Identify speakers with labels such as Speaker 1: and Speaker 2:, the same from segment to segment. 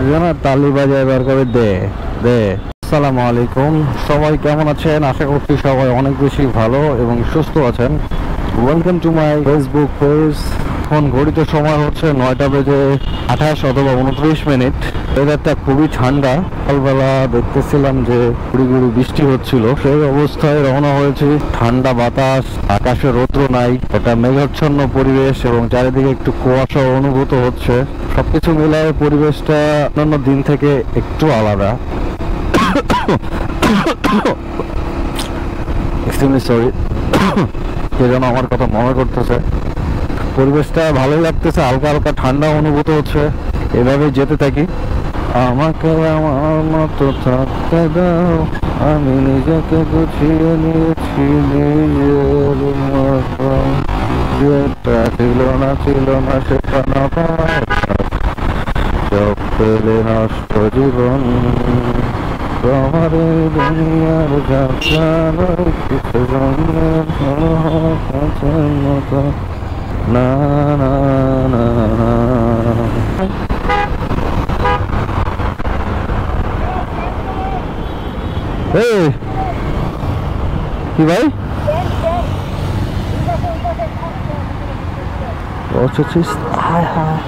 Speaker 1: জানা তালি বাজায় বার করে দে দে। আসসালামু আলাইকুম, সবাই কেমন আছেন? আশা করছি সবাই অনেক বেশি ভালো এবং সুস্থ আছেন। Welcome to my Facebook page. এখন ঘড়িতে সময় হচ্ছে 9টা বেজে 28 অথবা 29 মিনিট। ওয়েদারটা খুবই ঠান্ডা। সকালবেলা দেখতেছিলাম যে গুড়ি গুড়ি বৃষ্টি হচ্ছিল, সেই অবস্থায় রওনা হয়েছি। ঠান্ডা বাতাস, আকাশে রৌদ্র নাই, একটা মেঘাচ্ছন্ন পরিবেশ এবং চারিদিকে একটু কুয়াশা অনুভূত হচ্ছে। সবকিছু মিলায় পরিবেশটা অন্যান্য দিন থেকে একটু আলাদা। এক্সট্রিমলি সরি, কে যেন আমার কথা মনে করতেছে। পরিবেশটা ভালোই লাগতেছে, হালকা হালকা ঠান্ডা অনুভূত হচ্ছে। এভাবে যেতে থাকি। আমাকে আমার মতো থাকতে দাও, আমি নিজেকে গুছিয়ে নিয়েছি নিজের মতো। যেটা ছিল না সেটা না পাওয়ার সব পেলে নষ্ট জীবন। তোমার এই দুনিয়ার যাত্রা কিছু জন্মের মতো না না না না। এই কি ভাই বলছিস? হায় হায়,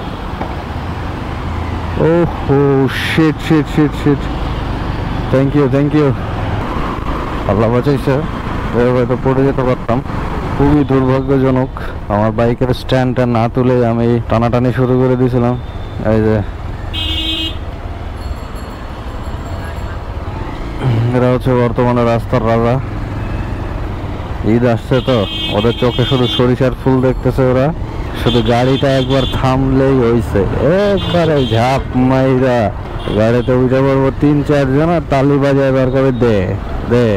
Speaker 1: ওহো shit shit shit shit. Thank you. Allah বাঁচাইছে, হয়তো পড়ে যেতে পারতাম। খুবই দুর্ভাগ্যজনক। আমার বাইকের স্ট্যান্ডটা না তুলে আমি টানাটানি শুরু করে দিয়েছিলাম। এই যে এরা হচ্ছে বর্তমানে রাস্তার রাজা। ঈদ আসছে তো ওদের চোখে শুধু সরিষার ফুল দেখতেছে ওরা। শুধু গাড়িটা একবার থামলেই হইছে, একবারে ঝাঁপ মাইরা গাড়িতে উঠে পড়বো 3-4 জন আর তালি বাজায় বার করে দে দে।